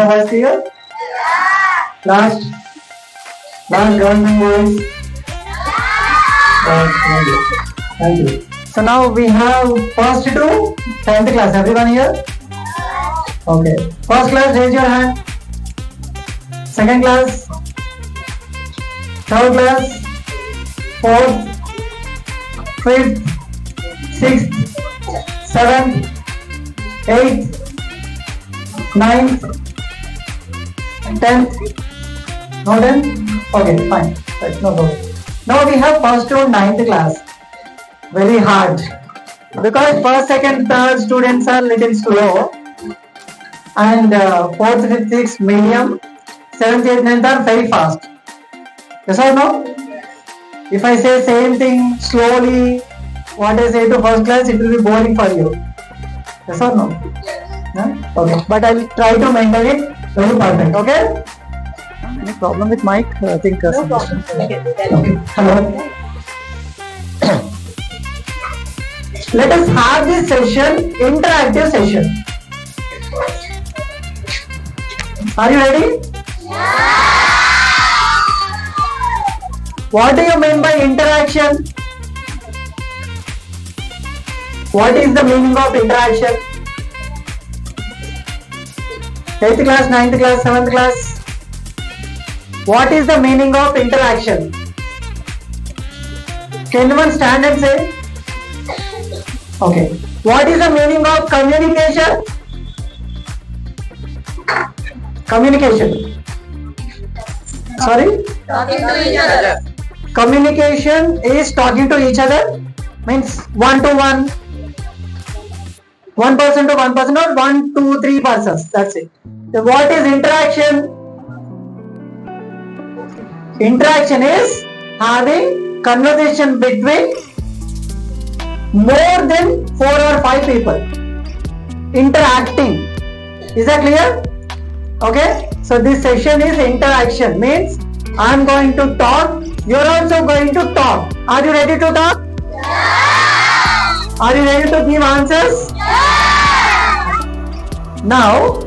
my voice clear? Last government voice. Thank you. So now we have first to 10th class. Everyone here? Okay. First class, raise your hand. Second class. Third class. Fourth. Fifth. Sixth. Seventh. Eighth. Ninth. 10th. No 10th? Okay, fine. Right, no problem. Now we have first to 9th class. Very hard. Because first, second, third students are little slow. And fourth, fifth, sixth, medium. 7th, 8th, 9th are very fast. Yes or no? If I say same thing slowly, what I say to first class, it will be boring for you. Yes or no? Huh? Okay. But I will try to maintain it very perfect. Okay? Any problem with mic? I think no problem. Okay. Hello. Let us have this session, interactive session. Are you ready? Yeah. What do you mean by interaction? What is the meaning of interaction? 8th class, 9th class, 7th class. What is the meaning of interaction? Can anyone stand and say? Okay. What is the meaning of communication? Communication. Sorry? Talking to each other. Communication is talking to each other. Means one to one. One person to one person, or 1, 2, 3 persons. That's it. So what is interaction? Interaction is having conversation between more than 4 or 5 people. Interacting. Is that clear? Okay. So this session is interaction. Means I am going to talk. You are also going to talk. Are you ready to talk? Yeah. Are you ready to give answers? Yeah. Now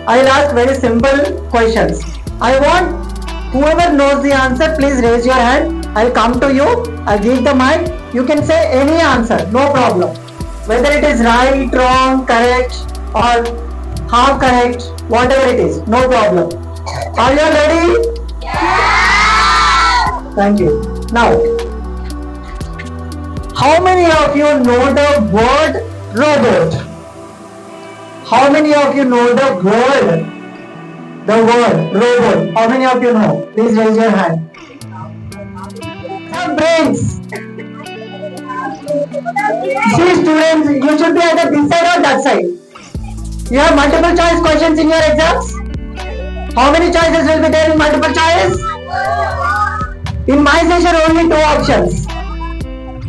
I will ask very simple questions. I want whoever knows the answer, please raise your hand. I will come to you. I will give the mic. You can say any answer. No problem. Whether it is right, wrong, correct, or half correct, whatever it is, no problem. Are you ready? Yeah. Thank you. Now, how many of you know the word robot? How many of you know the word robot? How many of you know? Please raise your hand. Have brains. See students, you should be either this side or that side. You have multiple choice questions in your exams. How many choices will be there in multiple choice? In my session only 2 options.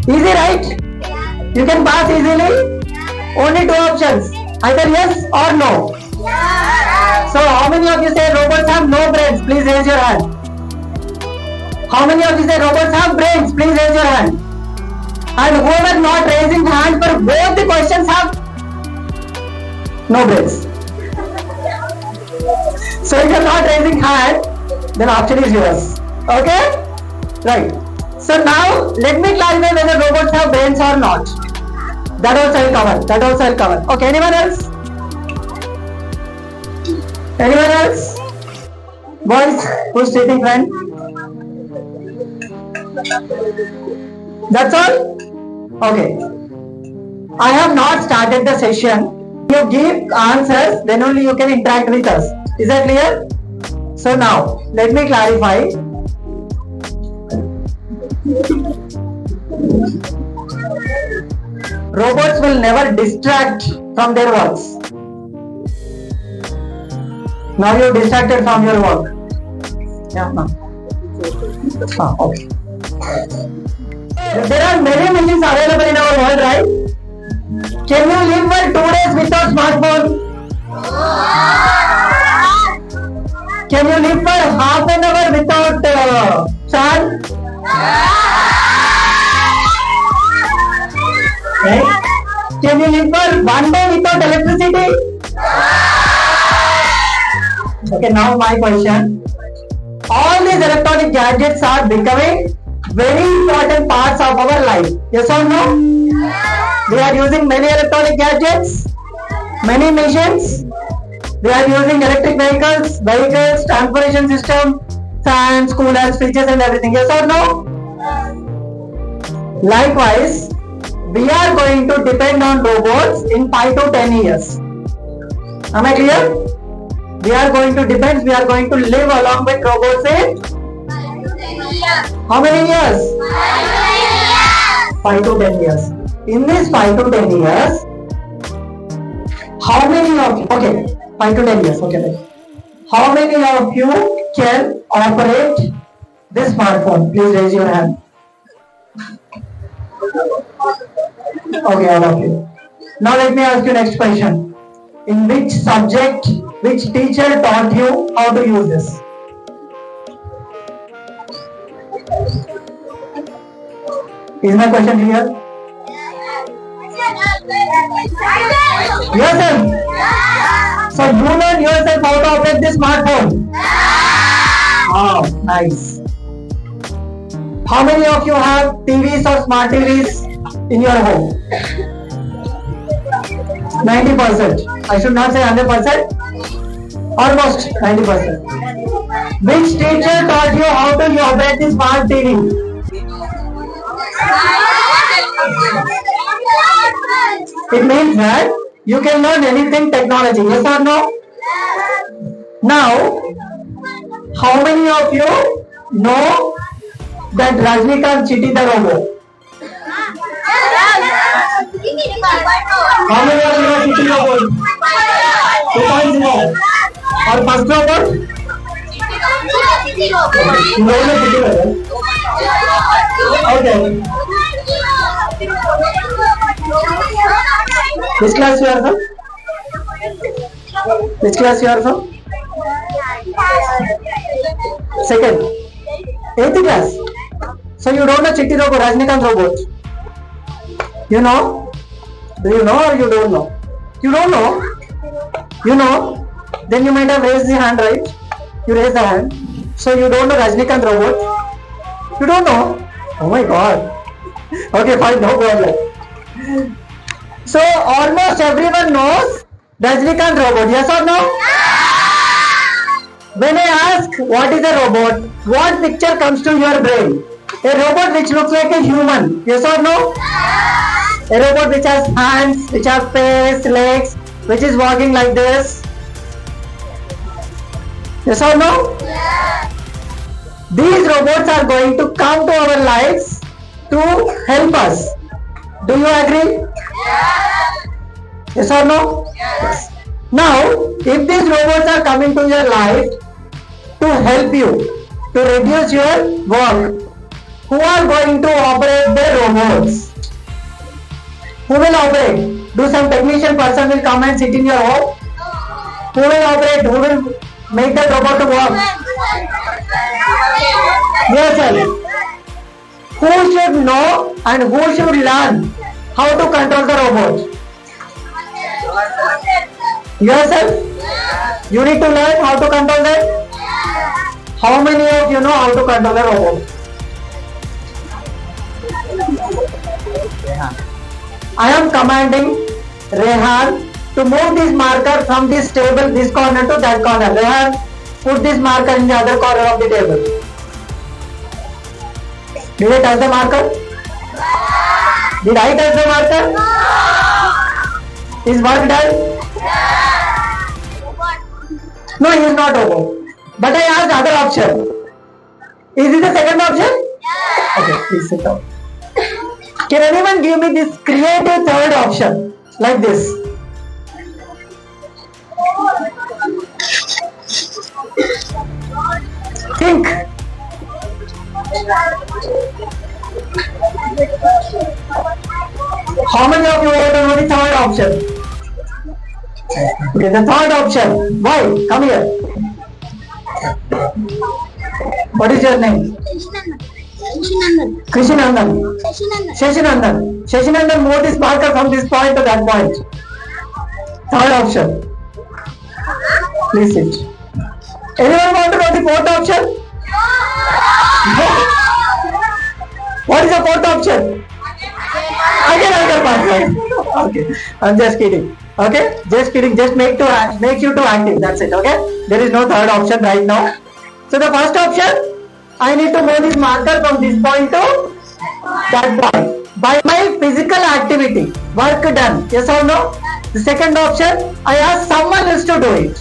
Easy, right? You can pass easily. Only 2 options. Either yes or no. So how many of you say robots have no brains? Please raise your hand. How many of you say robots have brains? Please raise your hand. And whoever not raising hand for both the questions have no brains. So if you are not raising hand, then option is yours. Okay? Right. So now let me clarify whether robots have brains or not. That also I'll cover. Okay, anyone else? Anyone else? Boys, who's sitting friend? That's all? Okay. I have not started the session. You give answers, then only you can interact with us. Is that clear? So now, let me clarify. Robots will never distract from their works. Now you are distracted from your work. Yeah, no. Okay. There are many machines available in our world, right? Can you live for 2 days without smartphone? Can you live for half an hour without charge? Okay. Can you live for 1 day without electricity? Okay, now my question. All these electronic gadgets are becoming very important parts of our life. Yes or no? We are using many electronic gadgets, many machines. We are using electric vehicles, transportation system, fans, coolers, fridges and everything. Yes or no? Likewise, we are going to depend on robots in 5 to 10 years. Am I clear? We are going to live along with robots in how many years? 5 to 10 years. In this 5 to 10 years, how many of you, okay, 5 to 10 years, okay, how many of you can operate this smartphone? Please raise your hand. Okay, all of you. Now let me ask you next question. In which subject, which teacher taught you how to use this? Is my question clear? Yes, sir. So you learn yourself how to operate this smartphone. Oh, nice. How many of you have TVs or smart TVs in your home? 90%. I should not say 100%. Almost 90%. Which teacher taught you how to operate the smart TV? It means that you can learn anything technology. Yes or no? Now, how many of you know that Rajnikant cheated the robot? How many of you know cheating robot? 2.0 or first robot? No, cheating robot. Okay. Which class you are from? Which class you are from? Second. 8th class. So you don't know Chitti robot, Rajnikant robot. You know? Do you know or you don't know? You don't know? You know? Then you might have raised the hand, right? You raised the hand. So you don't know Rajnikant robot? You don't know? Oh my god. Okay, fine, no problem. So almost everyone knows Rajnikant robot, yes or no? When I ask what is a robot, what picture comes to your brain? A robot which looks like a human, yes or no? A robot which has hands, which has face, legs, which is walking like this. Yes or no? These robots are going to come to our lives to help us. Do you agree? Yes or no? Yes. Now, if these robots are coming to your life to help you, to reduce your work, who are going to operate the robots? Who will operate? Do some technician person will come and sit in your home? Who will operate? Who will make the robot to work? Yes, sir. Who should know and who should learn how to control the robot? Yourself? You need to learn how to control that? How many of you know how to control a robot? I am commanding Rehan to move this marker from this table, this corner to that corner. Rehan, put this marker in the other corner of the table. Did I touch the marker? Did I touch the marker? Is work done? No, he is not over. But I asked other option. Is it the second option? Okay, please sit down. Can anyone give me this creative third option? Like this. Think. How many of you want to know the third option? Okay, the third option. Why? Come here. What is your name? Krishnandan. Shashinandan. Shashinandan, move this marker from this point to that point. Third option. Please sit. Anyone want to know the fourth option? What is the fourth option? Again, another password. Okay, I'm just kidding. Okay, just kidding. Just make you to active. That's it. Okay, there is no third option right now. So the first option, I need to move this marker from this point to that point by my physical activity. Work done. Yes or no? The second option, I ask someone else to do it.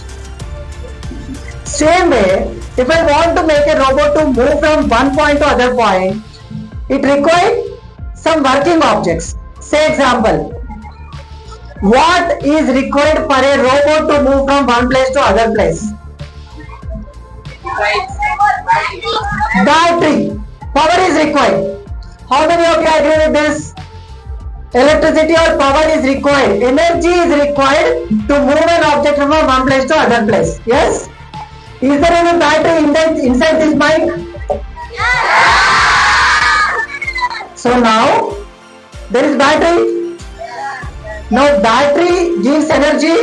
Same way, if I want to make a robot to move from one point to other point, it requires some working objects. Say example, what is required for a robot to move from one place to other place? Battery. Power is required. How many of you agree with this? Electricity or power is required. Energy is required to move an object from one place to other place. Yes? Is there any battery inside this bike? So now there is battery. Now battery gives energy.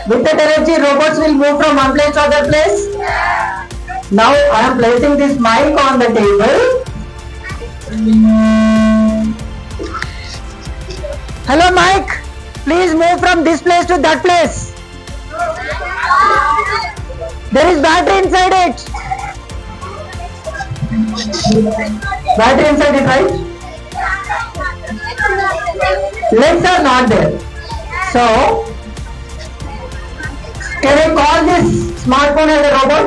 With that energy, robots will move from one place to other place. Now I am placing this mic on the table. Hello Mike, please move from this place to that place. There is battery inside it. Battery inside it, right? Legs are not there. So, can I call this smartphone as a robot?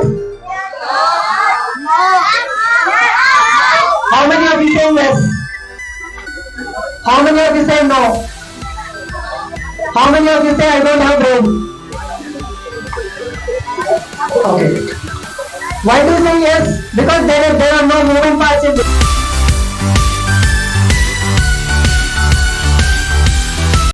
How many of you say yes? How many of you say no? How many of you say I don't have brain? Okay. Why do you say yes? Because there are no moving parts in this.